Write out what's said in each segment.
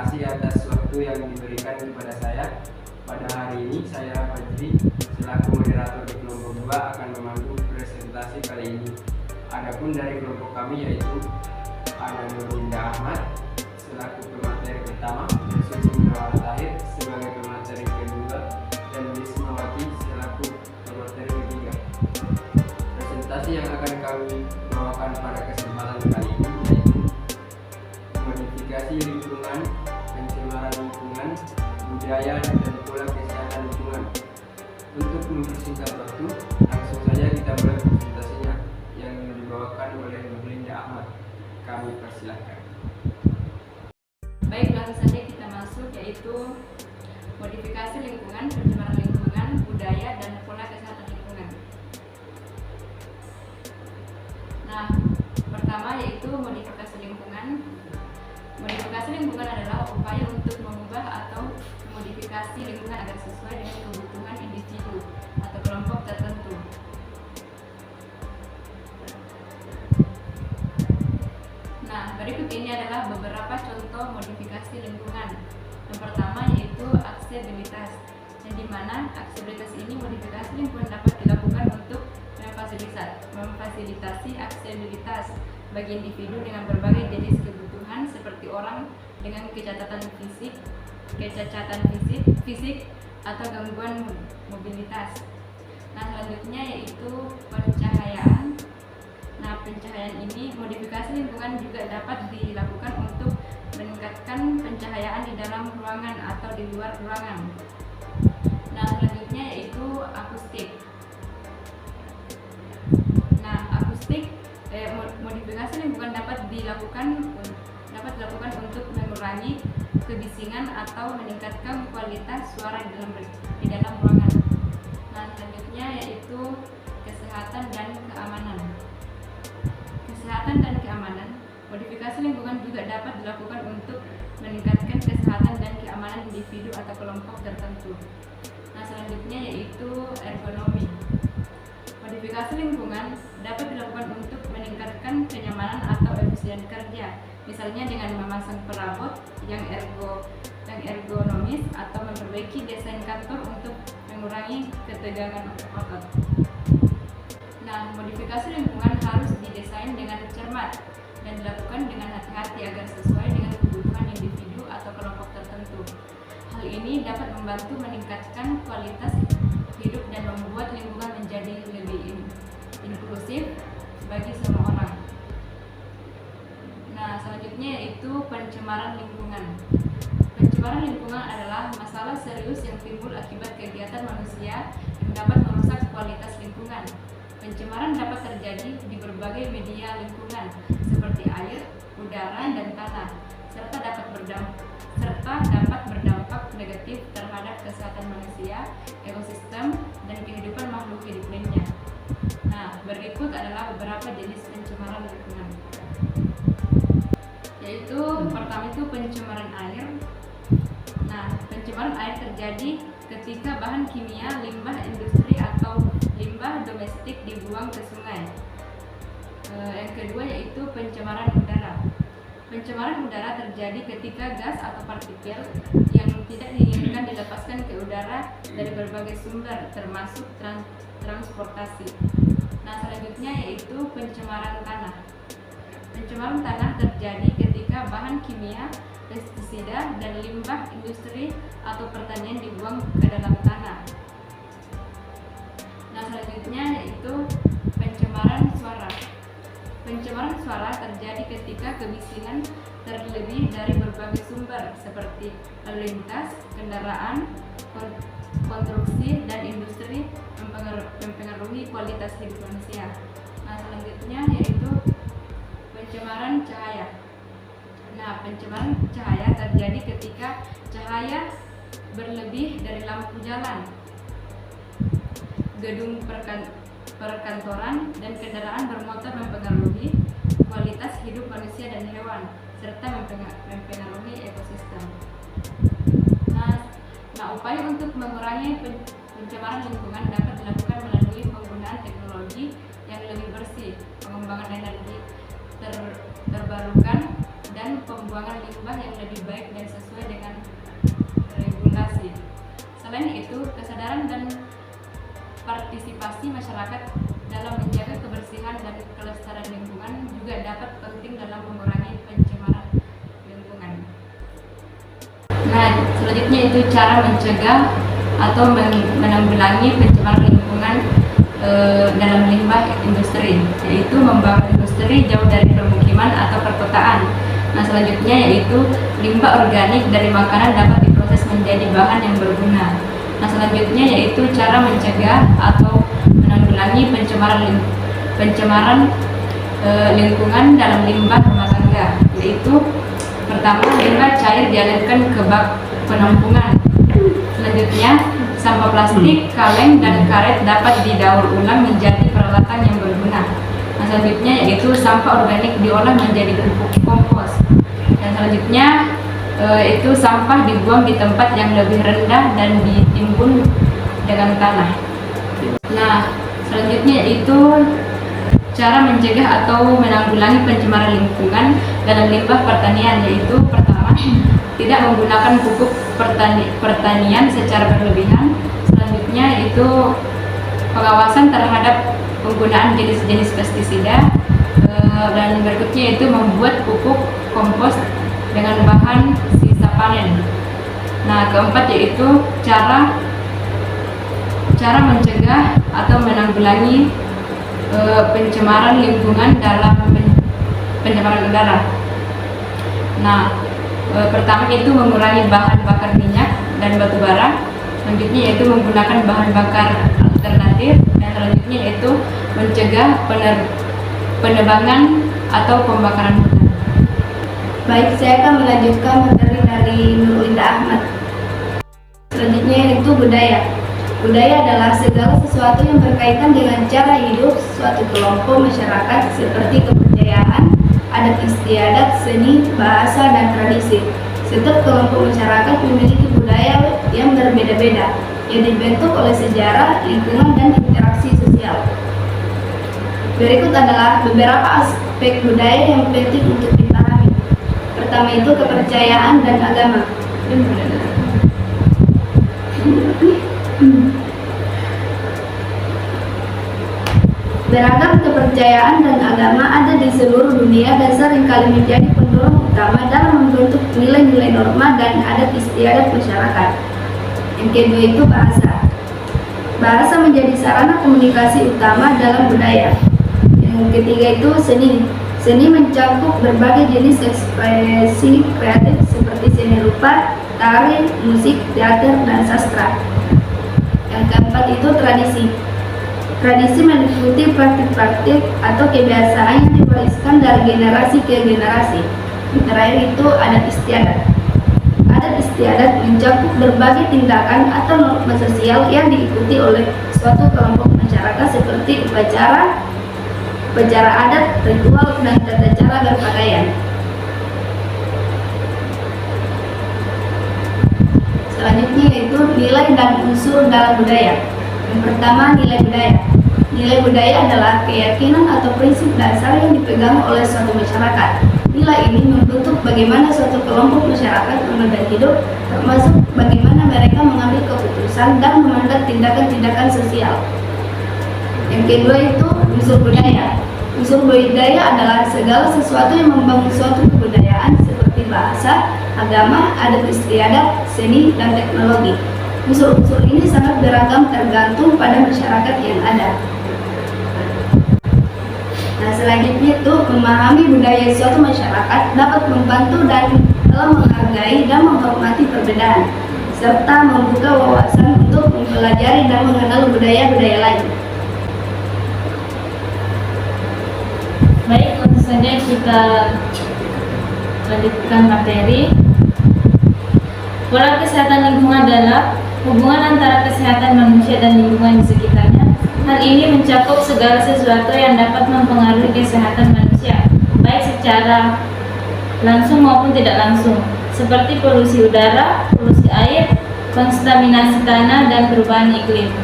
kasih atas waktu yang diberikan kepada saya. Pada hari ini saya Fajri selaku moderator di kelompok 2 akan memandu presentasi kali ini. Adapun dari kelompok kami yaitu ada Nurlinda Ahmad selaku pemateri pertama, Susi Nurwala Tahir sebagai pemateri kedua, dan Wismawati selaku pemateri ketiga. Presentasi yang akan kami bawakan pada kesempatan kali ini yaitu modifikasi lingkungan, pencemaran lingkungan, budaya dan pola kesehatan lingkungan. Untuk mempersingkat waktu, langsung saja kita mulai presentasinya yang dibawakan oleh Nurlinda Ahmad. Kami persilahkan. Baik, langsung saja kita masuk, yaitu modifikasi lingkungan, pencemaran lingkungan, budaya dan pola kesehatan lingkungan. Nah, pertama yaitu modifikasi lingkungan. Modifikasi lingkungan adalah upaya untuk mengubah atau modifikasi lingkungan agar sesuai dengan kebutuhan individu atau kelompok tertentu. Nah, berikut ini adalah beberapa contoh modifikasi lingkungan. Yang pertama yaitu aksesibilitas, yang dimana aksesibilitas ini modifikasi lingkungan dapat dilakukan untuk memfasilitasi aksesibilitas bagi individu dengan berbagai jenis kebutuhan seperti orang dengan kecacatan fisik atau gangguan mobilitas. Nah, selanjutnya yaitu pencahayaan. Nah, pencahayaan ini modifikasi lingkungan juga dapat dilakukan untuk meningkatkan pencahayaan di dalam ruangan atau di luar ruangan. Nah, selanjutnya yaitu akustik. Nah, modifikasi lingkungan dapat dilakukan untuk mengurangi kebisingan atau meningkatkan kualitas suara di dalam ruangan. Nah, selanjutnya yaitu kesehatan dan keamanan. Kesehatan dan keamanan, modifikasi lingkungan juga dapat dilakukan untuk meningkatkan kesehatan dan keamanan individu atau kelompok tertentu. Nah, selanjutnya yaitu ergonomi. Modifikasi lingkungan dapat dilakukan untuk meningkatkan kenyamanan atau efisien kerja, misalnya dengan memasang perabot yang ergonomis atau memperbaiki desain kantor untuk mengurangi ketegangan otot. Nah, modifikasi lingkungan harus didesain dengan cermat dan dilakukan dengan hati-hati agar sesuai dengan kebutuhan individu atau kelompok tertentu. Hal ini dapat membantu meningkatkan kualitas hidup dan membuat lingkungan menjadi lebih inklusif bagi semua orang. Nah, selanjutnya yaitu pencemaran lingkungan. Pencemaran lingkungan adalah masalah serius yang timbul akibat kegiatan manusia yang dapat merusak kualitas lingkungan. Pencemaran dapat terjadi di berbagai media lingkungan seperti air, udara, dan tanah, serta dapat berdampak negatif terhadap kesehatan manusia, ekosistem, dan kehidupan makhluk hidup lainnya. Nah, berikut adalah beberapa jenis pencemaran lingkungan. Yaitu pertama itu pencemaran air. Nah, pencemaran air terjadi ketika bahan kimia, limbah industri atau limbah domestik dibuang ke sungai. Yang kedua yaitu pencemaran udara. Pencemaran udara terjadi ketika gas atau partikel yang tidak diinginkan dilepaskan ke udara dari berbagai sumber termasuk transportasi. Nah, selanjutnya yaitu pencemaran tanah. Pencemaran tanah terjadi ketika bahan kimia, pestisida, dan limbah industri atau pertanian dibuang ke dalam tanah. Nah, selanjutnya yaitu pencemaran suara. Pencemaran suara terjadi ketika kebisingan terlebih dari berbagai sumber seperti lalu lintas, kendaraan, konstruksi, dan industri mempengaruhi kualitas hidup manusia. Nah, selanjutnya yaitu pencemaran cahaya. Nah, pencemaran cahaya terjadi ketika cahaya berlebih dari lampu jalan, gedung perkantoran, dan kendaraan bermotor mempengaruhi kualitas hidup manusia dan hewan, serta mempengaruhi ekosistem. Nah, upaya untuk mengurangi pencemaran lingkungan dapat dilakukan melalui penggunaan teknologi yang lebih bersih, pengembangan energi terbarukan, dan pembuangan limbah yang lebih baik dan sesuai dengan regulasi. Selain itu, kesadaran dan partisipasi masyarakat dalam menjaga kebersihan dan kelestarian lingkungan juga dapat penting dalam mengurangi pencemaran lingkungan. Nah, selanjutnya itu cara mencegah atau menanggulangi pencemaran lingkungan dalam limbah industri, yaitu membangun industri jauh dari permukiman atau perkotaan. Nah, selanjutnya yaitu limbah organik dari makanan dapat diproses menjadi bahan yang berguna. Nah, selanjutnya yaitu cara mencegah atau menanggulangi pencemaran lingkungan dalam limbah rumah tangga, yaitu pertama, limbah cair dialirkan ke bak penampungan. Selanjutnya, sampah plastik, kaleng, dan karet dapat didaur ulang menjadi peralatan yang berguna. Nah, selanjutnya yaitu sampah organik diolah menjadi pupuk kompos. Dan selanjutnya itu sampah dibuang di tempat yang lebih rendah dan ditimbun dengan tanah. Nah, selanjutnya itu cara mencegah atau menanggulangi pencemaran lingkungan dalam limbah pertanian, yaitu pertama, tidak menggunakan pupuk pertanian secara berlebihan. Selanjutnya itu pengawasan terhadap penggunaan jenis-jenis pestisida, dan berikutnya itu membuat pupuk kompos dengan bahan sisa panen. Nah, keempat yaitu cara mencegah atau menanggulangi pencemaran lingkungan dalam pencemaran udara. Nah, pertama itu mengurangi bahan bakar minyak dan batu bara. Selanjutnya yaitu menggunakan bahan bakar alternatif, dan selanjutnya yaitu mencegah penebangan atau pembakaran hutan. Baik, saya akan melanjutkan materi dari Nurlinda Ahmad. Selanjutnya yaitu budaya. Budaya adalah segala sesuatu yang berkaitan dengan cara hidup suatu kelompok masyarakat seperti kepercayaan, adat istiadat, seni, bahasa, dan tradisi. Setiap kelompok masyarakat memiliki budaya yang berbeda-beda, yang dibentuk oleh sejarah, lingkungan, dan interaksi sosial. Berikut adalah beberapa aspek budaya yang penting untuk dipahami. Pertama itu kepercayaan dan agama. Beragam kepercayaan dan agama ada di seluruh dunia dan seringkali menjadi pendorong utama dalam membentuk nilai-nilai norma dan adat istiadat masyarakat. Yang kedua itu bahasa. Bahasa menjadi sarana komunikasi utama dalam budaya. Yang ketiga itu seni. Seni mencakup berbagai jenis ekspresi kreatif seperti seni rupa, tari, musik, teater, dan sastra. Yang keempat itu tradisi. Tradisi meliputi praktik-praktik atau kebiasaan yang diwariskan dari generasi ke generasi. Yang terakhir itu adat istiadat. Adat istiadat mencakup berbagai tindakan atau norma sosial yang diikuti oleh suatu kelompok masyarakat seperti upacara adat, ritual, dan tata cara berpakaian. Selanjutnya yaitu nilai dan unsur dalam budaya. Yang pertama, nilai budaya. Nilai budaya adalah keyakinan atau prinsip dasar yang dipegang oleh suatu masyarakat. Nilai ini membentuk bagaimana suatu kelompok masyarakat memandang hidup, termasuk bagaimana mereka mengambil keputusan dan memandang tindakan-tindakan sosial. Yang kedua itu unsur budaya. Unsur budaya adalah segala sesuatu yang membangun suatu kebudayaan seperti bahasa, agama, adat istiadat, seni, dan teknologi. Unsur-unsur ini sangat beragam tergantung pada masyarakat yang ada. Nah, selanjutnya itu memahami budaya suatu masyarakat dapat membantu dalam menghargai dan menghormati perbedaan, serta membuka wawasan untuk mempelajari dan mengenal budaya-budaya lain. Baik, langsung saja kita lanjutkan materi. Pola kesehatan lingkungan adalah hubungan antara kesehatan manusia dan lingkungan di sekitarnya. Hal ini mencakup segala sesuatu yang dapat mempengaruhi kesehatan manusia, baik secara langsung maupun tidak langsung, seperti polusi udara, polusi air, kontaminasi tanah, dan perubahan iklim.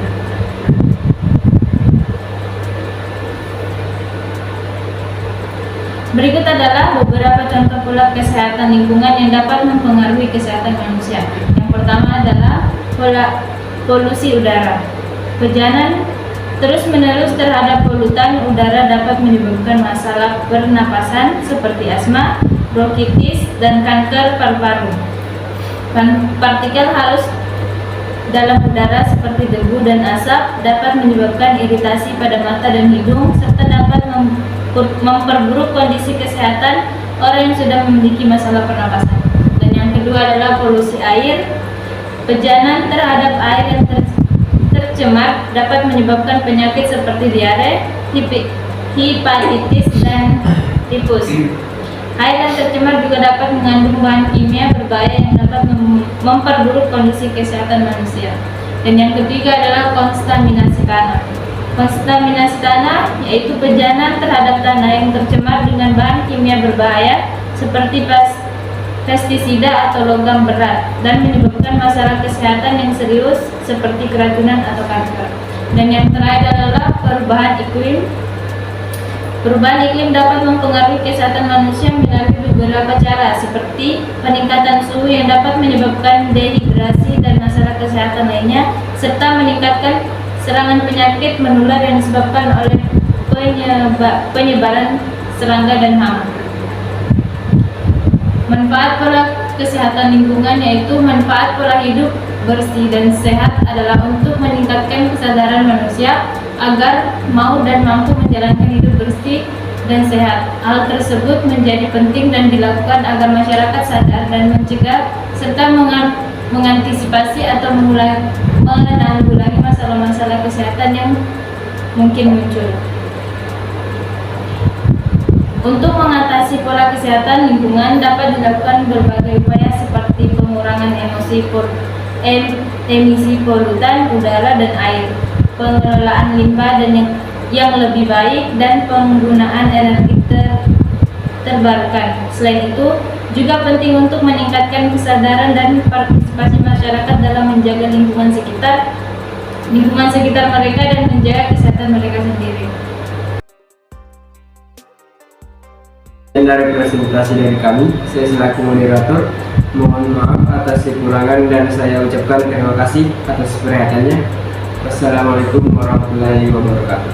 Berikut adalah beberapa contoh pola kesehatan lingkungan yang dapat mempengaruhi kesehatan manusia. Yang pertama adalah pola polusi udara. Pejanan terus-menerus terhadap polutan udara dapat menyebabkan masalah pernapasan seperti asma, bronkitis, dan kanker paru-paru. Partikel halus dalam udara seperti debu dan asap dapat menyebabkan iritasi pada mata dan hidung serta dapat memperburuk kondisi kesehatan orang yang sudah memiliki masalah pernapasan. Dan yang kedua adalah polusi air. Pejanan terhadap air yang tercemar dapat menyebabkan penyakit seperti diare, hepatitis, dan tipus. Air yang tercemar juga dapat mengandung bahan kimia berbahaya yang dapat memperburuk kondisi kesehatan manusia. Dan yang ketiga adalah kontaminasi tanah. Kontaminasi tanah yaitu pejanan terhadap tanah yang tercemar dengan bahan kimia berbahaya seperti pestisida atau logam berat dan menyebabkan masalah kesehatan yang serius seperti keracunan atau kanker. Dan yang terakhir adalah perubahan iklim. Perubahan iklim dapat mempengaruhi kesehatan manusia melalui beberapa cara seperti peningkatan suhu yang dapat menyebabkan dehidrasi dan masalah kesehatan lainnya, serta meningkatkan serangan penyakit menular yang disebabkan oleh penyebaran serangga dan hama. Manfaat pola kesehatan lingkungan yaitu manfaat pola hidup bersih dan sehat adalah untuk meningkatkan kesadaran manusia agar mau dan mampu menjalankan hidup bersih dan sehat. Hal tersebut menjadi penting dan dilakukan agar masyarakat sadar dan mencegah serta mengantisipasi atau menanggulangi masalah-masalah kesehatan yang mungkin muncul. Untuk mengatasi pola kesehatan lingkungan dapat dilakukan berbagai upaya seperti pengurangan emisi polutan udara dan air, pengelolaan limbah dan yang lebih baik, dan penggunaan energi terbarukan. Selain itu, juga penting untuk meningkatkan kesadaran dan partisipasi masyarakat dalam menjaga lingkungan sekitar mereka dan menjaga kesehatan mereka sendiri. Dari presentasi dari kami, saya selaku moderator mohon maaf atas kekurangan dan saya ucapkan terima kasih atas perhatiannya. Wassalamualaikum warahmatullahi wabarakatuh.